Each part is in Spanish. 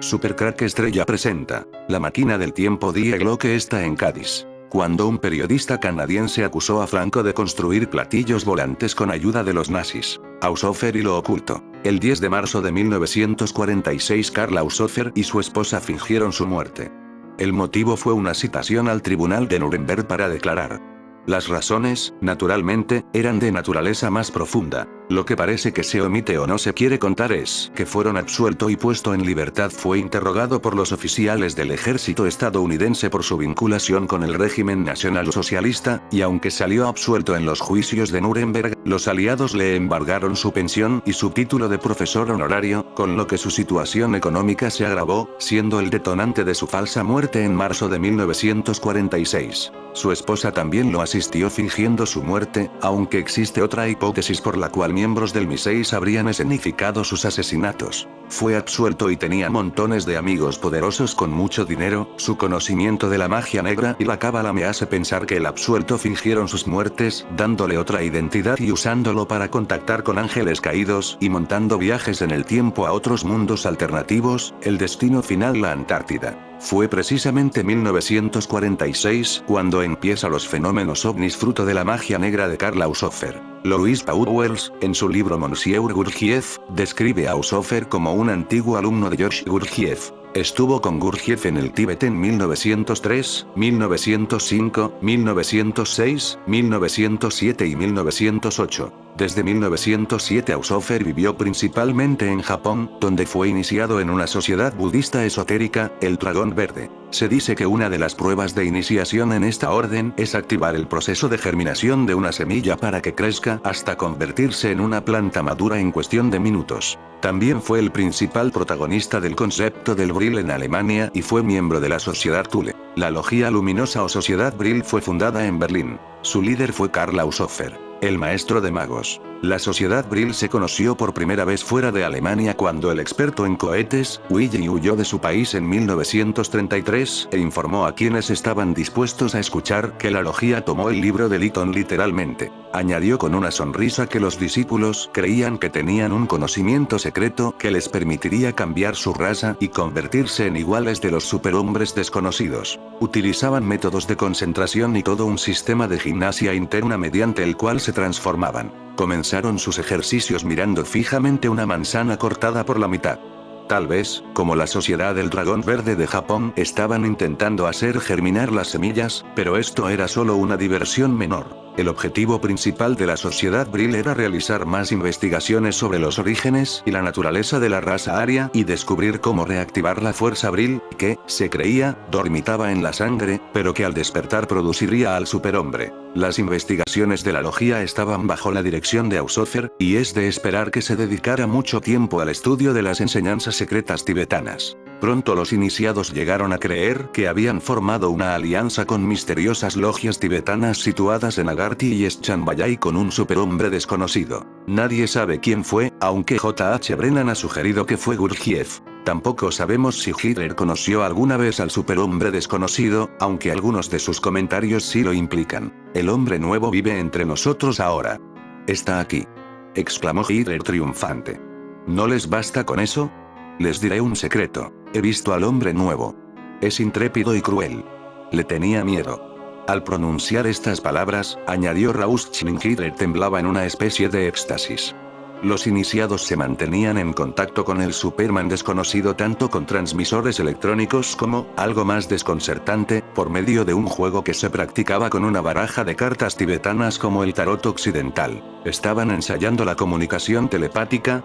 Supercrack Estrella presenta La Máquina del Tiempo. Diego que está en Cádiz. Cuando un periodista canadiense acusó a Franco de construir platillos volantes con ayuda de los nazis. Haushofer y lo oculto. El 10 de marzo de 1946 Karl Haushofer y su esposa fingieron su muerte. El motivo fue una citación al tribunal de Nuremberg para declarar. Las razones, naturalmente, eran de naturaleza más profunda. Lo que parece que se omite o no se quiere contar es que fueron absuelto y puesto en libertad. Fue interrogado por los oficiales del ejército estadounidense por su vinculación con el régimen nacionalsocialista, y aunque salió absuelto en los juicios de Nuremberg, los aliados le embargaron su pensión y su título de profesor honorario, con lo que su situación económica se agravó, siendo el detonante de su falsa muerte en marzo de 1946. Su esposa también lo asistió fingiendo su muerte, aunque existe otra hipótesis por la cual miembros del MI6 habrían escenificado sus asesinatos. Fue absuelto y tenía montones de amigos poderosos con mucho dinero. Su conocimiento de la magia negra y la cábala me hace pensar que el absuelto fingieron sus muertes, dándole otra identidad y usándolo para contactar con ángeles caídos y montando viajes en el tiempo a otros mundos alternativos. El destino final, la Antártida. Fue precisamente 1946 cuando empieza los fenómenos ovnis fruto de la magia negra de Karl Haushofer. Louis Pauwels, en su libro Monsieur Gurdjieff, describe a Haushofer como un antiguo alumno de George Gurdjieff. Estuvo con Gurdjieff en el Tíbet en 1903, 1905, 1906, 1907 y 1908. Desde 1907 Haushofer vivió principalmente en Japón, donde fue iniciado en una sociedad budista esotérica, el Dragón Verde. Se dice que una de las pruebas de iniciación en esta orden es activar el proceso de germinación de una semilla para que crezca hasta convertirse en una planta madura en cuestión de minutos. También fue el principal protagonista del concepto del Brill en Alemania y fue miembro de la Sociedad Thule. La Logia Luminosa o Sociedad Brill fue fundada en Berlín. Su líder fue Karl Haushofer, el maestro de magos. La Sociedad Brill se conoció por primera vez fuera de Alemania cuando el experto en cohetes, Willy, huyó de su país en 1933 e informó a quienes estaban dispuestos a escuchar que la logia tomó el libro de Lytton literalmente. Añadió con una sonrisa que los discípulos creían que tenían un conocimiento secreto que les permitiría cambiar su raza y convertirse en iguales de los superhombres desconocidos. Utilizaban métodos de concentración y todo un sistema de gimnasia interna mediante el cual se transformaban. Comenzaron sus ejercicios mirando fijamente una manzana cortada por la mitad. Tal vez, como la Sociedad del Dragón Verde de Japón, estaban intentando hacer germinar las semillas, pero esto era solo una diversión menor. El objetivo principal de la Sociedad Brill era realizar más investigaciones sobre los orígenes y la naturaleza de la raza aria y descubrir cómo reactivar la fuerza Brill, que, se creía, dormitaba en la sangre, pero que al despertar produciría al superhombre. Las investigaciones de la logia estaban bajo la dirección de Haushofer, y es de esperar que se dedicara mucho tiempo al estudio de las enseñanzas secretas tibetanas. Pronto los iniciados llegaron a creer que habían formado una alianza con misteriosas logias tibetanas situadas en Agarthy y Schanbayay con un superhombre desconocido. Nadie sabe quién fue, aunque J.H. Brennan ha sugerido que fue Gurdjieff. Tampoco sabemos si Hitler conoció alguna vez al superhombre desconocido, aunque algunos de sus comentarios sí lo implican. El hombre nuevo vive entre nosotros ahora. Está aquí, exclamó Hitler triunfante. ¿No les basta con eso? Les diré un secreto. He visto al hombre nuevo. Es intrépido y cruel. Le tenía miedo. Al pronunciar estas palabras, añadió Rauschning, Hitler temblaba en una especie de éxtasis. Los iniciados se mantenían en contacto con el Superman desconocido tanto con transmisores electrónicos como, algo más desconcertante, por medio de un juego que se practicaba con una baraja de cartas tibetanas como el tarot occidental. Estaban ensayando la comunicación telepática.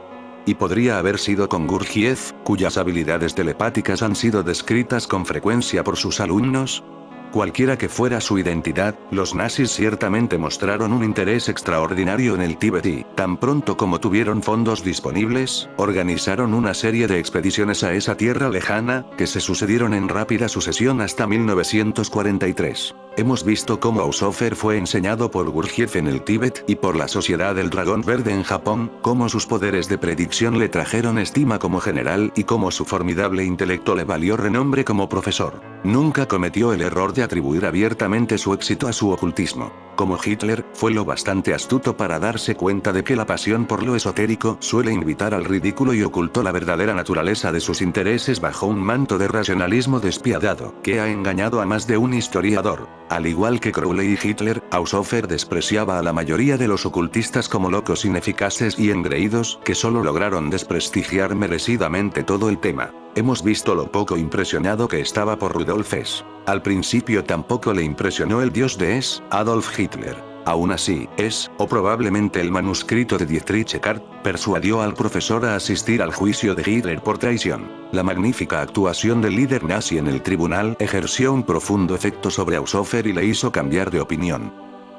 Y podría haber sido con Gurdjieff, cuyas habilidades telepáticas han sido descritas con frecuencia por sus alumnos. Cualquiera que fuera su identidad, los nazis ciertamente mostraron un interés extraordinario en el Tíbet y, tan pronto como tuvieron fondos disponibles, organizaron una serie de expediciones a esa tierra lejana, que se sucedieron en rápida sucesión hasta 1943. Hemos visto cómo Haushofer fue enseñado por Gurdjieff en el Tíbet y por la Sociedad del Dragón Verde en Japón, cómo sus poderes de predicción le trajeron estima como general y cómo su formidable intelecto le valió renombre como profesor. Nunca cometió el error de atribuir abiertamente su éxito a su ocultismo. Como Hitler, fue lo bastante astuto para darse cuenta de que la pasión por lo esotérico suele invitar al ridículo y ocultó la verdadera naturaleza de sus intereses bajo un manto de racionalismo despiadado, que ha engañado a más de un historiador. Al igual que Crowley y Hitler, Haushofer despreciaba a la mayoría de los ocultistas como locos ineficaces y engreídos que solo lograron desprestigiar merecidamente todo el tema. Hemos visto lo poco impresionado que estaba por Rudolf Hess. Al principio tampoco le impresionó el dios de Hess, Adolf Hitler. Aún así, Hess, o probablemente el manuscrito de Dietrich Eckart, persuadió al profesor a asistir al juicio de Hitler por traición. La magnífica actuación del líder nazi en el tribunal ejerció un profundo efecto sobre Haushofer y le hizo cambiar de opinión.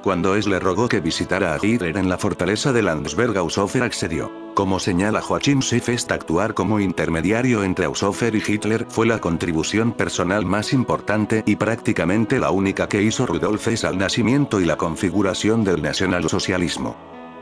Cuando Hess le rogó que visitara a Hitler en la fortaleza de Landsberg, Haushofer accedió. Como señala Joachim Seefest, actuar como intermediario entre Haushofer y Hitler fue la contribución personal más importante y prácticamente la única que hizo Rudolf Hess al nacimiento y la configuración del nacionalsocialismo.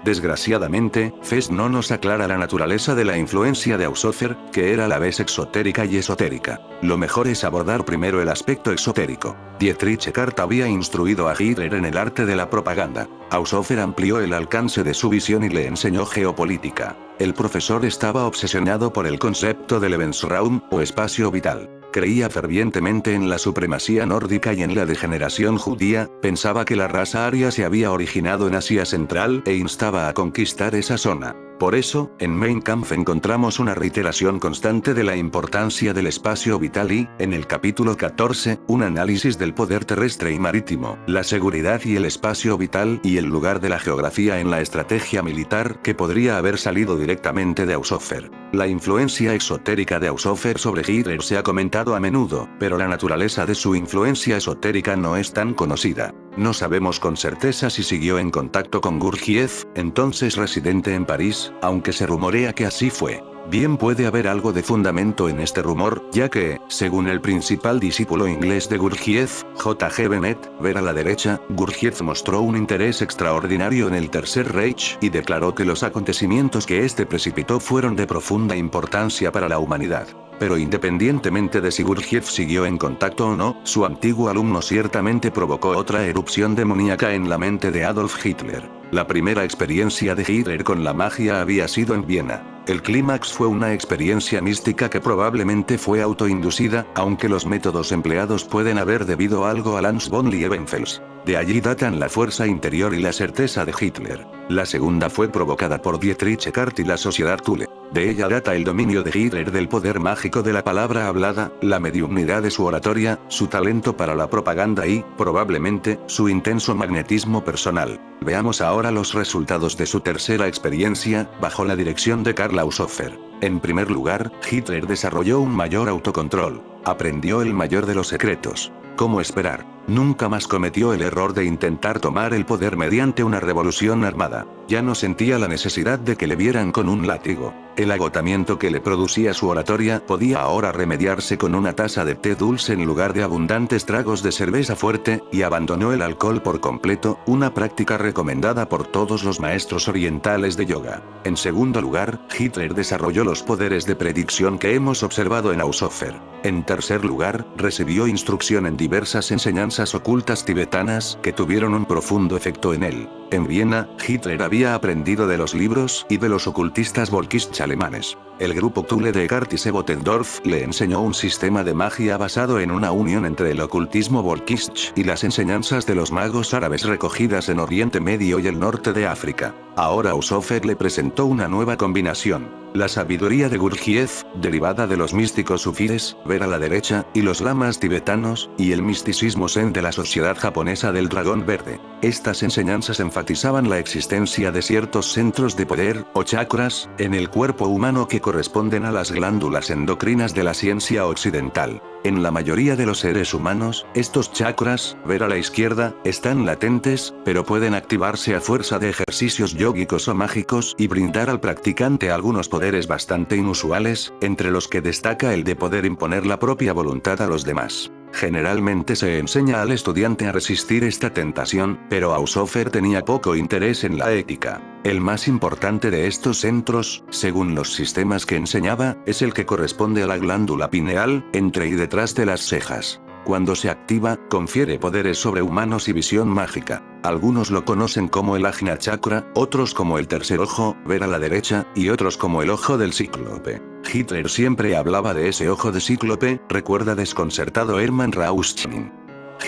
Desgraciadamente, Fest no nos aclara la naturaleza de la influencia de Haushofer, que era a la vez exotérica y esotérica. Lo mejor es abordar primero el aspecto exotérico. Dietrich Eckart había instruido a Hitler en el arte de la propaganda. Haushofer amplió el alcance de su visión y le enseñó geopolítica. El profesor estaba obsesionado por el concepto del Lebensraum, o espacio vital. Creía fervientemente en la supremacía nórdica y en la degeneración judía, pensaba que la raza aria se había originado en Asia Central e instaba a conquistar esa zona. Por eso, en Mein Kampf encontramos una reiteración constante de la importancia del espacio vital y, en el capítulo 14, un análisis del poder terrestre y marítimo, la seguridad y el espacio vital y el lugar de la geografía en la estrategia militar que podría haber salido directamente de Haushofer. La influencia exotérica de Haushofer sobre Hitler se ha comentado a menudo, pero la naturaleza de su influencia esotérica no es tan conocida. No sabemos con certeza si siguió en contacto con Gurdjieff, entonces residente en París, aunque se rumorea que así fue. Bien puede haber algo de fundamento en este rumor, ya que, según el principal discípulo inglés de Gurdjieff, J.G. Bennett, ver a la derecha, Gurdjieff mostró un interés extraordinario en el Tercer Reich y declaró que los acontecimientos que este precipitó fueron de profunda importancia para la humanidad. Pero independientemente de si Gurdjieff siguió en contacto o no, su antiguo alumno ciertamente provocó otra erupción demoníaca en la mente de Adolf Hitler. La primera experiencia de Hitler con la magia había sido en Viena. El clímax fue una experiencia mística que probablemente fue autoinducida, aunque los métodos empleados pueden haber debido algo a Hans von Liebenfels. De allí datan la fuerza interior y la certeza de Hitler. La segunda fue provocada por Dietrich Eckart y la sociedad Thule. De ella data el dominio de Hitler del poder mágico de la palabra hablada, la mediumnidad de su oratoria, su talento para la propaganda y, probablemente, su intenso magnetismo personal. Veamos ahora los resultados de su tercera experiencia, bajo la dirección de Karl Haushofer. En primer lugar, Hitler desarrolló un mayor autocontrol. Aprendió el mayor de los secretos. ¿Cómo esperar? Nunca más cometió el error de intentar tomar el poder mediante una revolución armada. Ya no sentía la necesidad de que le vieran con un látigo. El agotamiento que le producía su oratoria podía ahora remediarse con una taza de té dulce en lugar de abundantes tragos de cerveza fuerte, y abandonó el alcohol por completo, una práctica recomendada por todos los maestros orientales de yoga. En segundo lugar, Hitler desarrolló los poderes de predicción que hemos observado en Haushofer. En tercer lugar, recibió instrucción en diversas enseñanzas ocultas tibetanas que tuvieron un profundo efecto en él. En Viena, Hitler había aprendido de los libros y de los ocultistas volkist alemanes. El grupo Thule de Eckart y Sebotendorf le enseñó un sistema de magia basado en una unión entre el ocultismo volkist y las enseñanzas de los magos árabes recogidas en Oriente Medio y el norte de África. Ahora Haushofer le presentó una nueva combinación. La sabiduría de Gurdjieff, derivada de los místicos sufíes, ver a la derecha, y los lamas tibetanos, y el misticismo zen de la sociedad japonesa del dragón verde. Estas enseñanzas enfatizaban la existencia de ciertos centros de poder, o chakras, en el cuerpo humano que corresponden a las glándulas endocrinas de la ciencia occidental. En la mayoría de los seres humanos, estos chakras, ver a la izquierda, están latentes, pero pueden activarse a fuerza de ejercicios yógicos o mágicos y brindar al practicante algunos poderes bastante inusuales, entre los que destaca el de poder imponer la propia voluntad a los demás. Generalmente se enseña al estudiante a resistir esta tentación, pero Haushofer tenía poco interés en la ética. El más importante de estos centros, según los sistemas que enseñaba, es el que corresponde a la glándula pineal, entre y detrás de las cejas. Cuando se activa, confiere poderes sobrehumanos y visión mágica. Algunos lo conocen como el Ajna Chakra, otros como el tercer ojo, ver a la derecha, y otros como el ojo del cíclope. Hitler siempre hablaba de ese ojo de cíclope, recuerda desconcertado Hermann Rauschning.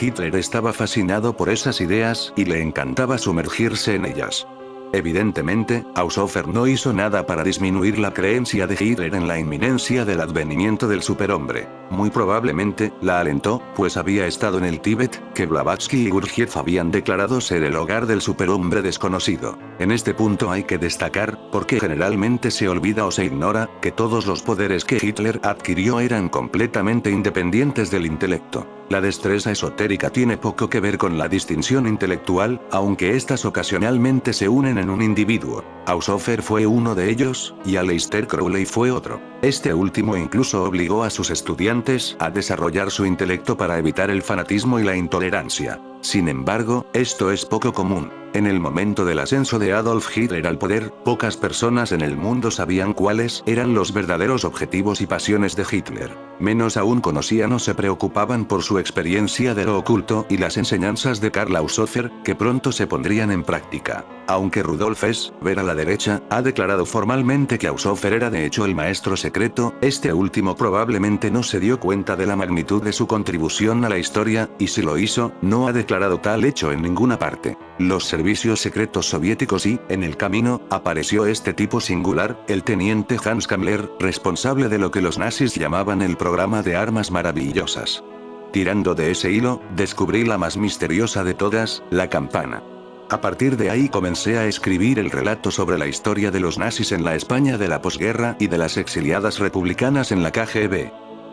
Hitler estaba fascinado por esas ideas y le encantaba sumergirse en ellas. Evidentemente, Haushofer no hizo nada para disminuir la creencia de Hitler en la inminencia del advenimiento del superhombre. Muy probablemente, la alentó, pues había estado en el Tíbet, que Blavatsky y Gurdjieff habían declarado ser el hogar del superhombre desconocido. En este punto hay que destacar, porque generalmente se olvida o se ignora, que todos los poderes que Hitler adquirió eran completamente independientes del intelecto. La destreza esotérica tiene poco que ver con la distinción intelectual, aunque estas ocasionalmente se unen en un individuo. Haushofer fue uno de ellos, y Aleister Crowley fue otro. Este último incluso obligó a sus estudiantes a desarrollar su intelecto para evitar el fanatismo y la intolerancia. Sin embargo, esto es poco común. En el momento del ascenso de Adolf Hitler al poder, pocas personas en el mundo sabían cuáles eran los verdaderos objetivos y pasiones de Hitler. Menos aún conocían o se preocupaban por su experiencia de lo oculto y las enseñanzas de Karl Haushofer, que pronto se pondrían en práctica. Aunque Rudolf Hess, ver a la derecha, ha declarado formalmente que Haushofer era de hecho el maestro secreto, este último probablemente no se dio cuenta de la magnitud de su contribución a la historia, y si lo hizo, no ha declarado tal hecho en ninguna parte. Los servicios secretos soviéticos y, en el camino, apareció este tipo singular, el teniente Hans Kammler, responsable de lo que los nazis llamaban el programa de armas maravillosas. Tirando de ese hilo, descubrí la más misteriosa de todas, la campana. A partir de ahí comencé a escribir el relato sobre la historia de los nazis en la España de la posguerra y de las exiliadas republicanas en la KGB.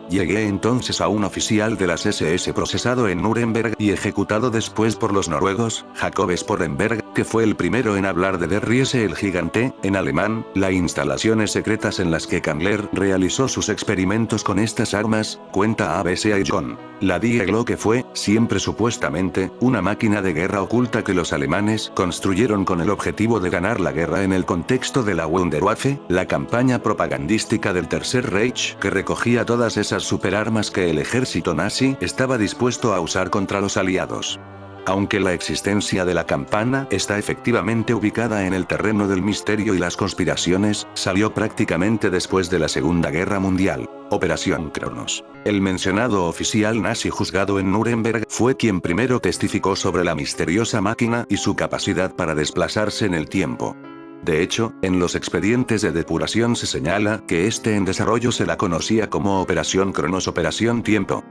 Llegué entonces a un oficial de las SS procesado en Nuremberg y ejecutado después por los noruegos, Jacob Sporrenberg, que fue el primero en hablar de Der Riese el Gigante, en alemán, las instalaciones secretas en las que Kammler realizó sus experimentos con estas armas, cuenta ABC John. La Die Glocke fue, siempre supuestamente, una máquina de guerra oculta que los alemanes construyeron con el objetivo de ganar la guerra en el contexto de la Wunderwaffe, la campaña propagandística del Tercer Reich que recogía todas esas superarmas que el ejército nazi estaba dispuesto a usar contra los aliados. Aunque la existencia de la campana está efectivamente ubicada en el terreno del misterio y las conspiraciones, salió prácticamente después de la Segunda Guerra Mundial. Operación Cronos. El mencionado oficial nazi juzgado en Nuremberg fue quien primero testificó sobre la misteriosa máquina y su capacidad para desplazarse en el tiempo. De hecho, en los expedientes de depuración se señala que en desarrollo se la conocía como Operación Cronos, Operación Tiempo.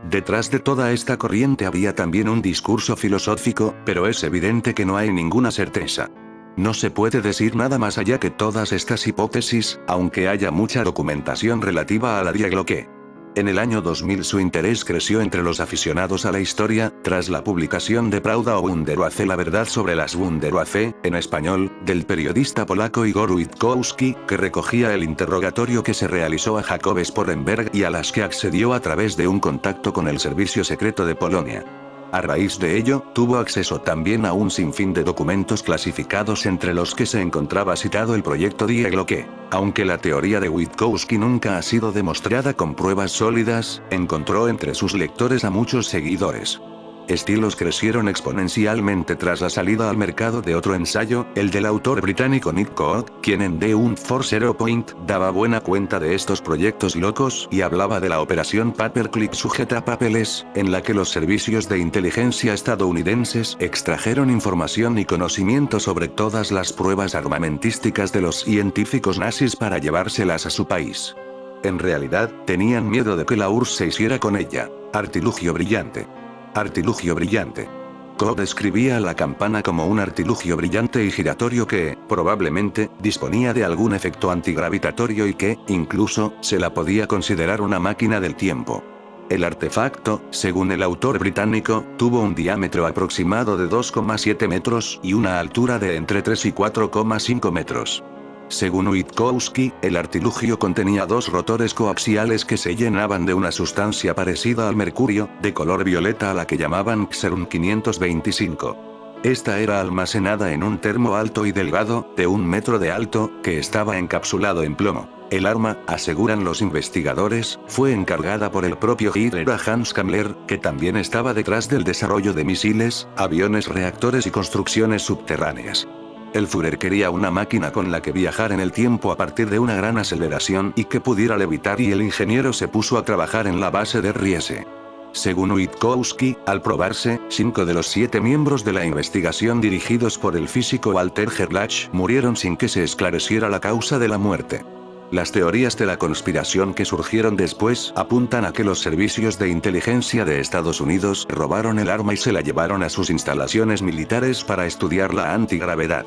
Detrás de toda esta corriente había también un discurso filosófico, pero es evidente que no hay ninguna certeza. No se puede decir nada más allá que todas estas hipótesis, aunque haya mucha documentación relativa a la Die Glocke. En el año 2000 su interés creció entre los aficionados a la historia, tras la publicación de Prawda o Wunderwaffe, la verdad sobre las Wunderwaffe, en español, del periodista polaco Igor Witkowski, que recogía el interrogatorio que se realizó a Jacob Sporrenberg y a las que accedió a través de un contacto con el Servicio Secreto de Polonia. A raíz de ello, tuvo acceso también a un sinfín de documentos clasificados entre los que se encontraba citado el proyecto Die Glocke. Aunque la teoría de Witkowski nunca ha sido demostrada con pruebas sólidas, encontró entre sus lectores a muchos seguidores. Estilos crecieron exponencialmente tras la salida al mercado de otro ensayo, el del autor británico Nick Coad, quien en The Hunt for Zero Point daba buena cuenta de estos proyectos locos y hablaba de la operación Paperclip sujeta a papeles, en la que los servicios de inteligencia estadounidenses extrajeron información y conocimiento sobre todas las pruebas armamentísticas de los científicos nazis para llevárselas a su país. En realidad, tenían miedo de que la URSS se hiciera con ella. Artilugio brillante. Artilugio brillante. Coad describía a la campana como un artilugio brillante y giratorio que, probablemente, disponía de algún efecto antigravitatorio y que, incluso, se la podía considerar una máquina del tiempo. El artefacto, según el autor británico, tuvo un diámetro aproximado de 2,7 metros y una altura de entre 3 y 4,5 metros. Según Witkowski, el artilugio contenía dos rotores coaxiales que se llenaban de una sustancia parecida al mercurio, de color violeta a la que llamaban Xerum 525. Esta era almacenada en un termo alto y delgado, de 1 metro de alto, que estaba encapsulado en plomo. El arma, aseguran los investigadores, fue encargada por el propio Hitler a Hans Kammler, que también estaba detrás del desarrollo de misiles, aviones reactores y construcciones subterráneas. El Führer quería una máquina con la que viajar en el tiempo a partir de una gran aceleración y que pudiera levitar, y el ingeniero se puso a trabajar en la base de Riese. Según Witkowski, al probarse, 5 de los 7 miembros de la investigación dirigidos por el físico Walter Gerlach murieron sin que se esclareciera la causa de la muerte. Las teorías de la conspiración que surgieron después apuntan a que los servicios de inteligencia de Estados Unidos robaron el arma y se la llevaron a sus instalaciones militares para estudiar la antigravedad.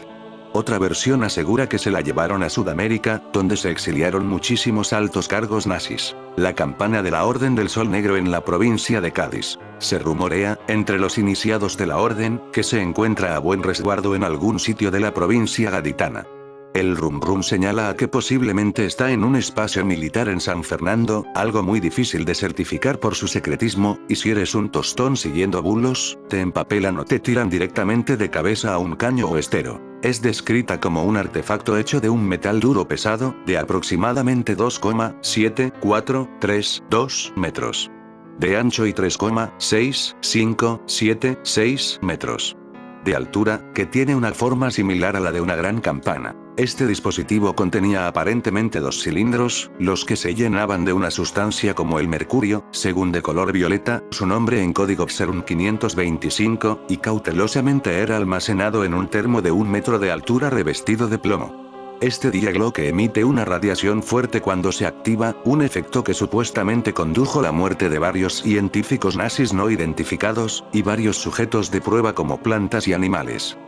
Otra versión asegura que se la llevaron a Sudamérica, donde se exiliaron muchísimos altos cargos nazis. La campana de la Orden del Sol Negro en la provincia de Cádiz. Se rumorea, entre los iniciados de la orden, que se encuentra a buen resguardo en algún sitio de la provincia gaditana. El rum rum señala a que posiblemente está en un espacio militar en San Fernando, algo muy difícil de certificar por su secretismo, y si eres un tostón siguiendo bulos, te empapelan o te tiran directamente de cabeza a un caño o estero. Es descrita como un artefacto hecho de un metal duro pesado, de aproximadamente 2,74332 metros de ancho y 3,65766 metros de altura, que tiene una forma similar a la de una gran campana. Este dispositivo contenía aparentemente 2 cilindros, los que se llenaban de una sustancia como el mercurio, según de color violeta, su nombre en código Xerum 525, y cautelosamente era almacenado en un termo de 1 metro de altura revestido de plomo. Este diagloque emite una radiación fuerte cuando se activa, un efecto que supuestamente condujo la muerte de varios científicos nazis no identificados, y varios sujetos de prueba como plantas y animales.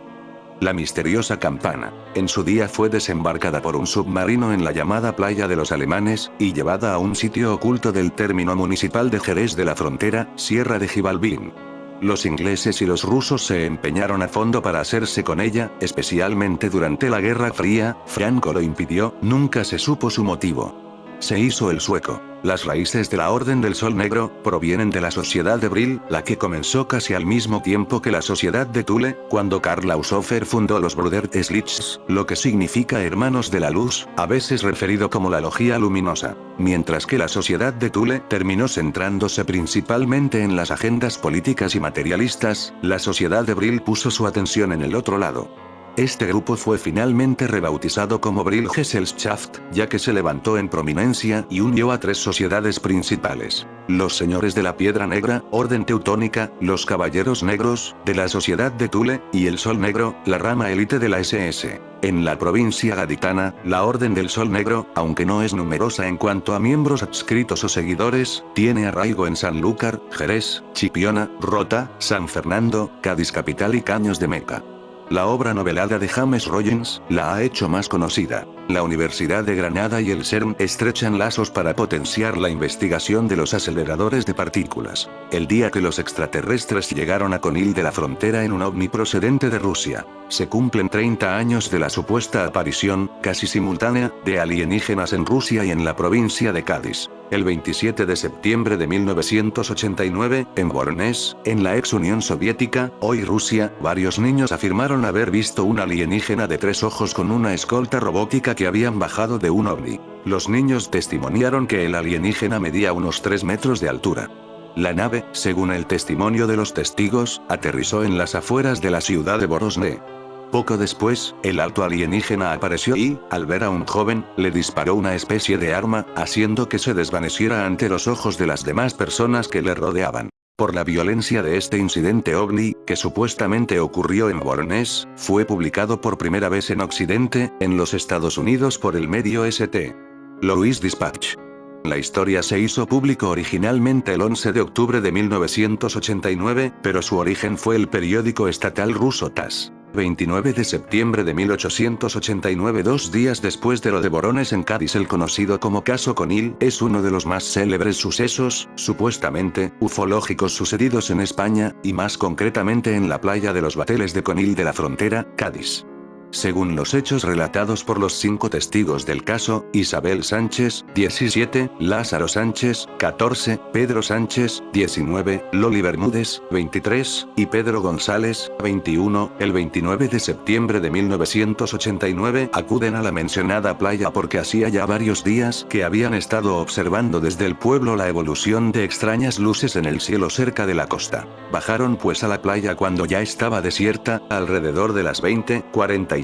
La misteriosa campana, en su día fue desembarcada por un submarino en la llamada Playa de los Alemanes, y llevada a un sitio oculto del término municipal de Jerez de la Frontera, Sierra de Gibalbín. Los ingleses y los rusos se empeñaron a fondo para hacerse con ella, especialmente durante la Guerra Fría. Franco lo impidió, nunca se supo su motivo. Se hizo el sueco. Las raíces de la Orden del Sol Negro provienen de la Sociedad de Brill, la que comenzó casi al mismo tiempo que la Sociedad de Thule, cuando Karl Haushofer fundó los Brüder Lichts, lo que significa Hermanos de la Luz, a veces referido como la Logia Luminosa. Mientras que la Sociedad de Thule terminó centrándose principalmente en las agendas políticas y materialistas, la Sociedad de Brill puso su atención en el otro lado. Este grupo fue finalmente rebautizado como Brill Gesellschaft, ya que se levantó en prominencia y unió a 3 sociedades principales: los Señores de la Piedra Negra, Orden Teutónica, los Caballeros Negros, de la Sociedad de Thule, y el Sol Negro, la rama élite de la SS. En la provincia gaditana, la Orden del Sol Negro, aunque no es numerosa en cuanto a miembros adscritos o seguidores, tiene arraigo en Sanlúcar, Jerez, Chipiona, Rota, San Fernando, Cádiz capital y Caños de Meca. La obra novelada de James Rollins la ha hecho más conocida. La Universidad de Granada y el CERN estrechan lazos para potenciar la investigación de los aceleradores de partículas. El día que los extraterrestres llegaron a Conil de la Frontera en un ovni procedente de Rusia, se cumplen 30 años de la supuesta aparición, casi simultánea, de alienígenas en Rusia y en la provincia de Cádiz. El 27 de septiembre de 1989, en Voronezh, en la ex Unión Soviética, hoy Rusia, varios niños afirmaron haber visto un alienígena de 3 ojos con una escolta robótica que habían bajado de un ovni. Los niños testimoniaron que el alienígena medía unos 3 metros de altura. La nave, según el testimonio de los testigos, aterrizó en las afueras de la ciudad de Voronezh. Poco después, el alto alienígena apareció y, al ver a un joven, le disparó una especie de arma, haciendo que se desvaneciera ante los ojos de las demás personas que le rodeaban. Por la violencia de este incidente ovni, que supuestamente ocurrió en Voronezh, fue publicado por primera vez en Occidente, en los Estados Unidos por el medio St. Louis Dispatch. La historia se hizo público originalmente el 11 de octubre de 1989, pero su origen fue el periódico estatal ruso TASS. 29 de septiembre de 1889, 2 días después de lo de Voronezh en Cádiz. El conocido como caso Conil es uno de los más célebres sucesos, supuestamente, ufológicos sucedidos en España, y más concretamente en la playa de los Bateles de Conil de la Frontera, Cádiz. Según los hechos relatados por los 5 testigos del caso, Isabel Sánchez, 17, Lázaro Sánchez, 14, Pedro Sánchez, 19, Loli Bermúdez, 23, y Pedro González, 21, el 29 de septiembre de 1989 acuden a la mencionada playa porque hacía ya varios días que habían estado observando desde el pueblo la evolución de extrañas luces en el cielo cerca de la costa. Bajaron pues a la playa cuando ya estaba desierta, alrededor de las 20:45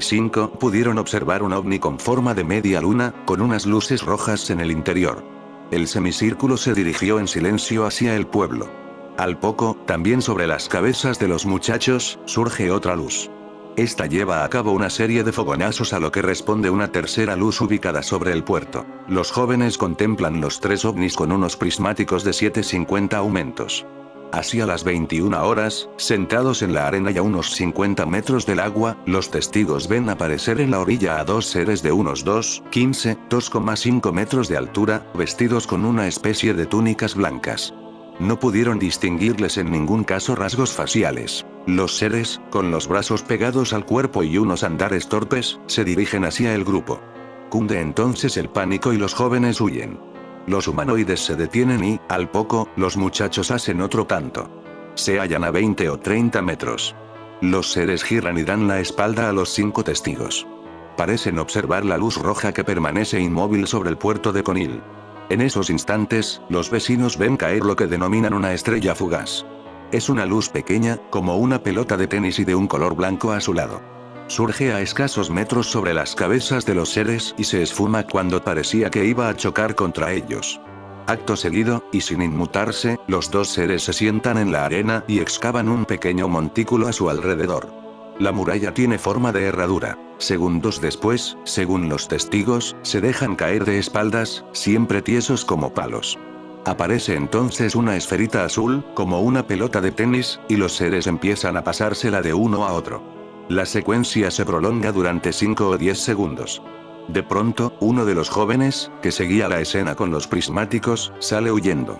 pudieron observar un ovni con forma de media luna, con unas luces rojas en el interior. El semicírculo se dirigió en silencio hacia el pueblo. Al poco, también sobre las cabezas de los muchachos, surge otra luz. Esta lleva a cabo una serie de fogonazos a lo que responde una tercera luz ubicada sobre el puerto. Los jóvenes contemplan los 3 ovnis con unos prismáticos de 7,50 aumentos. Hacia las 21 horas, sentados en la arena y a unos 50 metros del agua, los testigos ven aparecer en la orilla a 2 seres de unos 2,5 metros de altura, vestidos con una especie de túnicas blancas. No pudieron distinguirles en ningún caso rasgos faciales. Los seres, con los brazos pegados al cuerpo y unos andares torpes, se dirigen hacia el grupo. Cunde entonces el pánico y los jóvenes huyen. Los humanoides se detienen y, al poco, los muchachos hacen otro tanto. Se hallan a 20 o 30 metros. Los seres giran y dan la espalda a los 5 testigos. Parecen observar la luz roja que permanece inmóvil sobre el puerto de Conil. En esos instantes, los vecinos ven caer lo que denominan una estrella fugaz. Es una luz pequeña, como una pelota de tenis y de un color blanco azulado. Surge a escasos metros sobre las cabezas de los seres y se esfuma cuando parecía que iba a chocar contra ellos. Acto seguido, y sin inmutarse, los 2 seres se sientan en la arena y excavan un pequeño montículo a su alrededor. La muralla tiene forma de herradura. Segundos después, según los testigos, se dejan caer de espaldas, siempre tiesos como palos. Aparece entonces una esferita azul, como una pelota de tenis, y los seres empiezan a pasársela de uno a otro. La secuencia se prolonga durante 5 o 10 segundos. De pronto, uno de los jóvenes, que seguía la escena con los prismáticos, sale huyendo.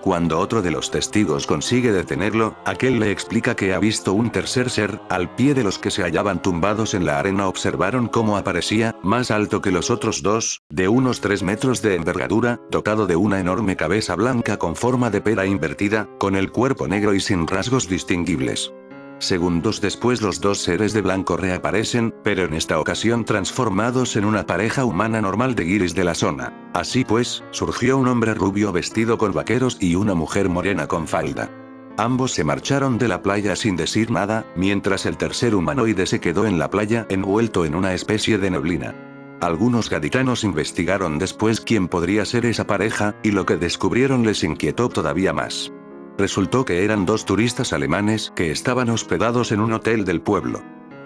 Cuando otro de los testigos consigue detenerlo, aquel le explica que ha visto un tercer ser, al pie de los que se hallaban tumbados en la arena observaron cómo aparecía, más alto que los otros 2, de unos 3 metros de envergadura, dotado de una enorme cabeza blanca con forma de pera invertida, con el cuerpo negro y sin rasgos distinguibles. Segundos después los 2 seres de blanco reaparecen, pero en esta ocasión transformados en una pareja humana normal de guiris de la zona. Así pues, surgió un hombre rubio vestido con vaqueros y una mujer morena con falda. Ambos se marcharon de la playa sin decir nada, mientras el tercer humanoide se quedó en la playa envuelto en una especie de neblina. Algunos gaditanos investigaron después quién podría ser esa pareja, y lo que descubrieron les inquietó todavía más. Resultó que eran 2 turistas alemanes que estaban hospedados en un hotel del pueblo.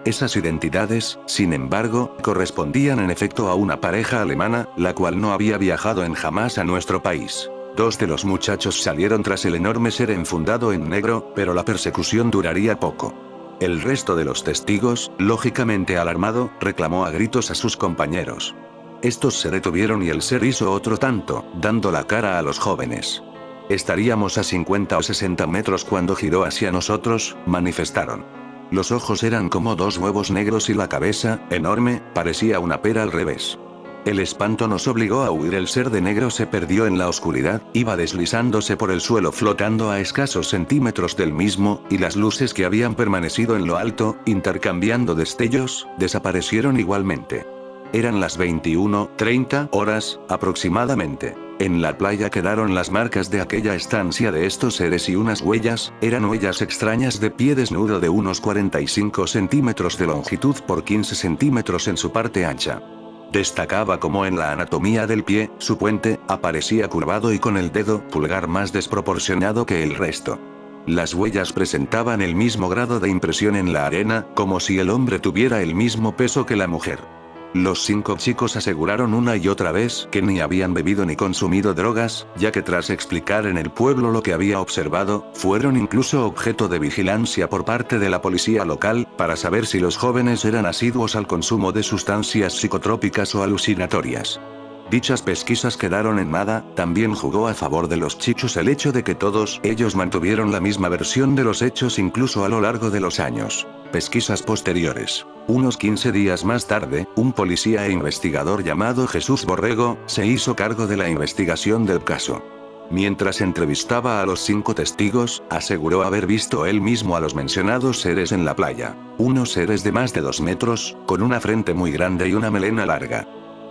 Esas identidades, sin embargo, correspondían en efecto a una pareja alemana, la cual no había viajado en jamás a nuestro país. 2 de los muchachos salieron tras el enorme ser enfundado en negro, pero la persecución duraría poco. El resto de los testigos, lógicamente alarmado, reclamó a gritos a sus compañeros. Estos se detuvieron y el ser hizo otro tanto, dando la cara a los jóvenes. Estaríamos a 50 o 60 metros cuando giró hacia nosotros, manifestaron. Los ojos eran como 2 huevos negros y la cabeza, enorme, parecía una pera al revés. El espanto nos obligó a huir. El ser de negro se perdió en la oscuridad, iba deslizándose por el suelo flotando a escasos centímetros del mismo, y las luces que habían permanecido en lo alto, intercambiando destellos, desaparecieron igualmente. Eran las 21:30 horas, aproximadamente. En la playa quedaron las marcas de aquella estancia de estos seres y unas huellas, eran huellas extrañas de pie desnudo de unos 45 centímetros de longitud por 15 centímetros en su parte ancha. Destacaba como en la anatomía del pie, su puente, aparecía curvado y con el dedo pulgar más desproporcionado que el resto. Las huellas presentaban el mismo grado de impresión en la arena, como si el hombre tuviera el mismo peso que la mujer. Los 5 chicos aseguraron una y otra vez que ni habían bebido ni consumido drogas, ya que tras explicar en el pueblo lo que había observado, fueron incluso objeto de vigilancia por parte de la policía local, para saber si los jóvenes eran asiduos al consumo de sustancias psicotrópicas o alucinatorias. Dichas pesquisas quedaron en nada. También jugó a favor de los chichos el hecho de que todos ellos mantuvieron la misma versión de los hechos incluso a lo largo de los años. Pesquisas posteriores. Unos 15 días más tarde, un policía e investigador llamado Jesús Borrego, se hizo cargo de la investigación del caso. Mientras entrevistaba a los 5 testigos, aseguró haber visto él mismo a los mencionados seres en la playa. Unos seres de más de 2 metros, con una frente muy grande y una melena larga.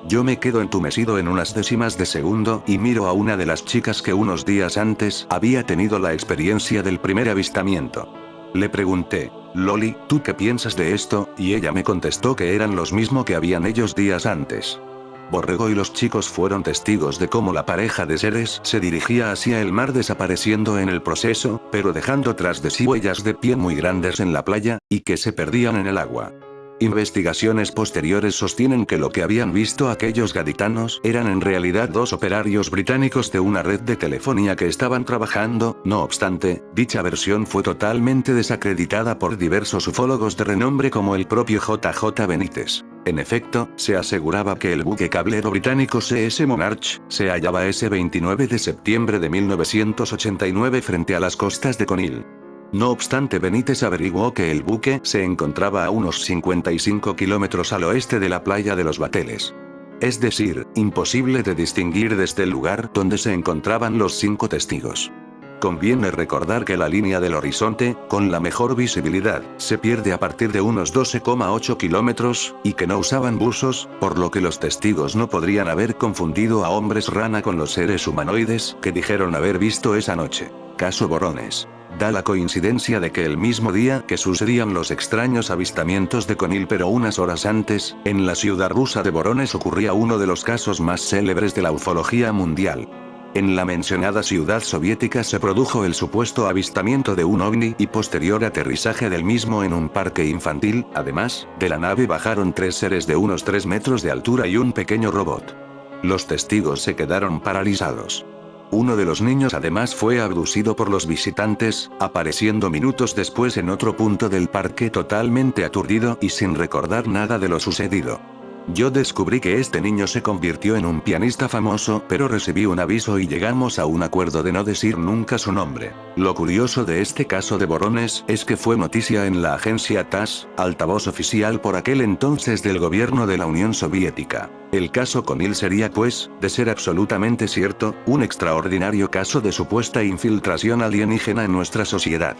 Yo me quedo entumecido en unas décimas de segundo y miro a una de las chicas que unos días antes había tenido la experiencia del primer avistamiento. Le pregunté, Loli, ¿tú qué piensas de esto? Y ella me contestó que eran los mismos que habían ellos días antes. Borrego y los chicos fueron testigos de cómo la pareja de seres se dirigía hacia el mar desapareciendo en el proceso, pero dejando tras de sí huellas de pie muy grandes en la playa, y que se perdían en el agua. Investigaciones posteriores sostienen que lo que habían visto aquellos gaditanos eran en realidad 2 operarios británicos de una red de telefonía que estaban trabajando. No obstante, dicha versión fue totalmente desacreditada por diversos ufólogos de renombre como el propio JJ Benítez. En efecto, se aseguraba que el buque cablero británico CS Monarch se hallaba ese 29 de septiembre de 1989 frente a las costas de Conil. No obstante, Benítez averiguó que el buque se encontraba a unos 55 kilómetros al oeste de la playa de los Bateles. Es decir, imposible de distinguir desde el lugar donde se encontraban los 5 testigos. Conviene recordar que la línea del horizonte, con la mejor visibilidad, se pierde a partir de unos 12,8 kilómetros, y que no usaban buzos, por lo que los testigos no podrían haber confundido a hombres rana con los seres humanoides que dijeron haber visto esa noche. Caso Borones. Da la coincidencia de que el mismo día que sucedían los extraños avistamientos de Conil, pero unas horas antes, en la ciudad rusa de Borones ocurría uno de los casos más célebres de la ufología mundial. En la mencionada ciudad soviética se produjo el supuesto avistamiento de un ovni y posterior aterrizaje del mismo en un parque infantil. Además, de la nave bajaron 3 seres de unos 3 metros de altura y un pequeño robot. Los testigos se quedaron paralizados. Uno de los niños además fue abducido por los visitantes, apareciendo minutos después en otro punto del parque totalmente aturdido y sin recordar nada de lo sucedido. Yo descubrí que este niño se convirtió en un pianista famoso, pero recibí un aviso y llegamos a un acuerdo de no decir nunca su nombre. Lo curioso de este caso de Borones es que fue noticia en la agencia TASS, altavoz oficial por aquel entonces del gobierno de la Unión Soviética. El caso Conil sería pues, de ser absolutamente cierto, un extraordinario caso de supuesta infiltración alienígena en nuestra sociedad.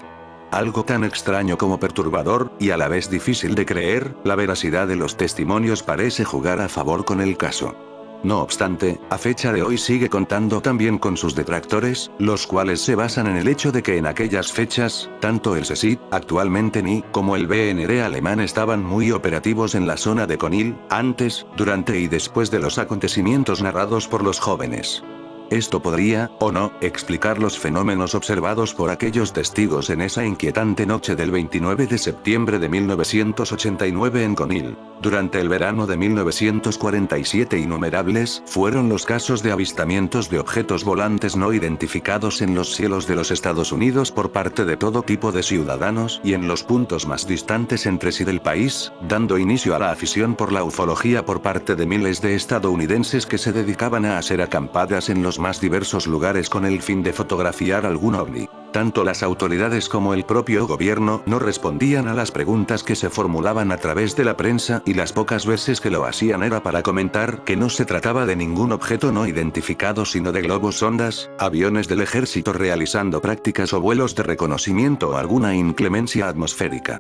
Algo tan extraño como perturbador, y a la vez difícil de creer, la veracidad de los testimonios parece jugar a favor con el caso. No obstante, a fecha de hoy sigue contando también con sus detractores, los cuales se basan en el hecho de que en aquellas fechas, tanto el SESID, actualmente NI, como el BND alemán estaban muy operativos en la zona de Conil, antes, durante y después de los acontecimientos narrados por los jóvenes. Esto podría, o no, explicar los fenómenos observados por aquellos testigos en esa inquietante noche del 29 de septiembre de 1989 en Conil. Durante el verano de 1947 innumerables fueron los casos de avistamientos de objetos volantes no identificados en los cielos de los Estados Unidos por parte de todo tipo de ciudadanos y en los puntos más distantes entre sí del país, dando inicio a la afición por la ufología por parte de miles de estadounidenses que se dedicaban a hacer acampadas en los más diversos lugares con el fin de fotografiar algún ovni. Tanto las autoridades como el propio gobierno no respondían a las preguntas que se formulaban a través de la prensa y las pocas veces que lo hacían era para comentar que no se trataba de ningún objeto no identificado sino de globos sondas, aviones del ejército realizando prácticas o vuelos de reconocimiento o alguna inclemencia atmosférica.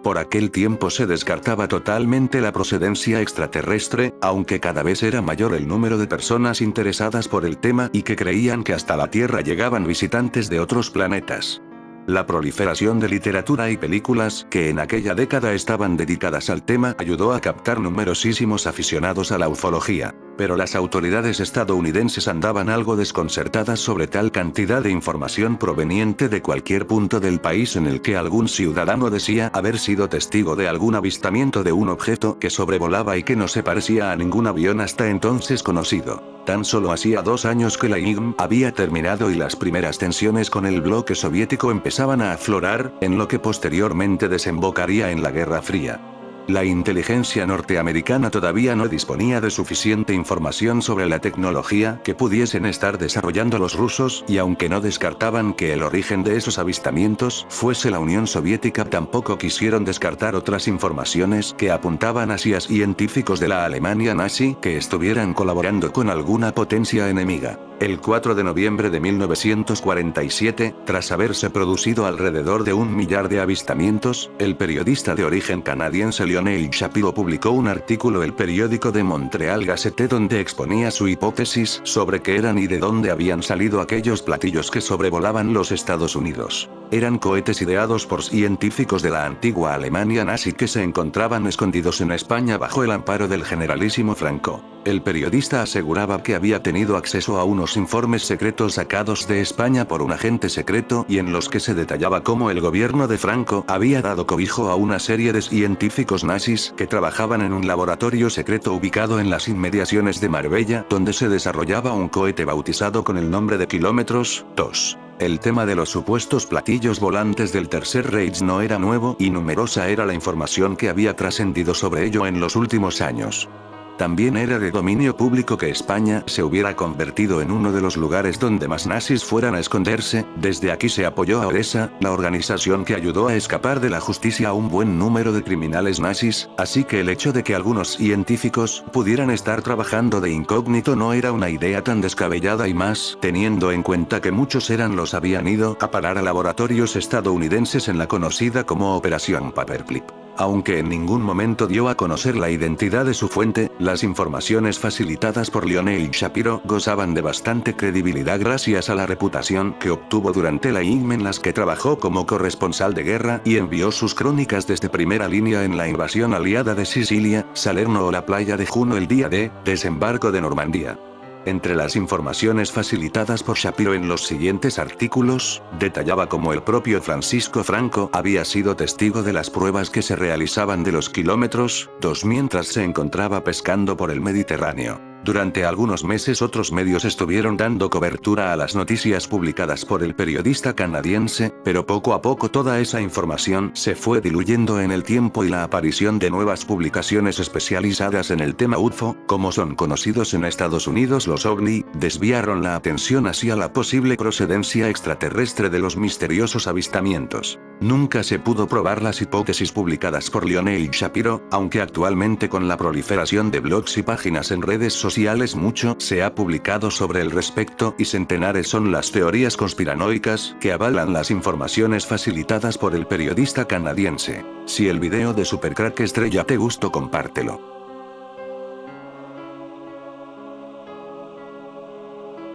Por aquel tiempo se descartaba totalmente la procedencia extraterrestre, aunque cada vez era mayor el número de personas interesadas por el tema y que creían que hasta la Tierra llegaban visitantes de otros planetas. La proliferación de literatura y películas que en aquella década estaban dedicadas al tema ayudó a captar numerosísimos aficionados a la ufología, pero las autoridades estadounidenses andaban algo desconcertadas sobre tal cantidad de información proveniente de cualquier punto del país en el que algún ciudadano decía haber sido testigo de algún avistamiento de un objeto que sobrevolaba y que no se parecía a ningún avión hasta entonces conocido. Tan solo hacía 2 años que la IGM había terminado y las primeras tensiones con el bloque soviético empezaban a aflorar, en lo que posteriormente desembocaría en la Guerra Fría. La inteligencia norteamericana todavía no disponía de suficiente información sobre la tecnología que pudiesen estar desarrollando los rusos, y aunque no descartaban que el origen de esos avistamientos fuese la Unión Soviética, tampoco quisieron descartar otras informaciones que apuntaban hacia científicos de la Alemania nazi que estuvieran colaborando con alguna potencia enemiga. El 4 de noviembre de 1947, tras haberse producido alrededor de 1 millar de avistamientos, el periodista de origen canadiense Lionel Shapiro publicó un artículo en el periódico de Montreal Gazette donde exponía su hipótesis sobre qué eran y de dónde habían salido aquellos platillos que sobrevolaban los Estados Unidos. Eran cohetes ideados por científicos de la antigua Alemania nazi que se encontraban escondidos en España bajo el amparo del generalísimo Franco. El periodista aseguraba que había tenido acceso a unos informes secretos sacados de España por un agente secreto y en los que se detallaba cómo el gobierno de Franco había dado cobijo a una serie de científicos nazis que trabajaban en un laboratorio secreto ubicado en las inmediaciones de Marbella, donde se desarrollaba un cohete bautizado con el nombre de Kilómetros 2. El tema de los supuestos platillos volantes del Tercer Reich no era nuevo y numerosa era la información que había trascendido sobre ello en los últimos años. También era de dominio público que España se hubiera convertido en uno de los lugares donde más nazis fueran a esconderse. Desde aquí se apoyó a Odessa, la organización que ayudó a escapar de la justicia a un buen número de criminales nazis, así que el hecho de que algunos científicos pudieran estar trabajando de incógnito no era una idea tan descabellada, y más, teniendo en cuenta que muchos habían ido a parar a laboratorios estadounidenses en la conocida como Operación Paperclip. Aunque en ningún momento dio a conocer la identidad de su fuente, las informaciones facilitadas por Lionel Shapiro gozaban de bastante credibilidad gracias a la reputación que obtuvo durante la IM en las que trabajó como corresponsal de guerra y envió sus crónicas desde primera línea en la invasión aliada de Sicilia, Salerno o la playa de Juno el día de desembarco de Normandía. Entre las informaciones facilitadas por Shapiro en los siguientes artículos, detallaba cómo el propio Francisco Franco había sido testigo de las pruebas que se realizaban de los Kilómetros 2 mientras se encontraba pescando por el Mediterráneo. Durante algunos meses otros medios estuvieron dando cobertura a las noticias publicadas por el periodista canadiense, pero poco a poco toda esa información se fue diluyendo en el tiempo y la aparición de nuevas publicaciones especializadas en el tema UFO, como son conocidos en Estados Unidos los OVNI, desviaron la atención hacia la posible procedencia extraterrestre de los misteriosos avistamientos. Nunca se pudo probar las hipótesis publicadas por Lionel Shapiro, aunque actualmente con la proliferación de blogs y páginas en redes sociales mucho se ha publicado sobre el respecto y centenares son las teorías conspiranoicas que avalan las informaciones facilitadas por el periodista canadiense. Si el video de Supercrack Estrella te gustó, compártelo.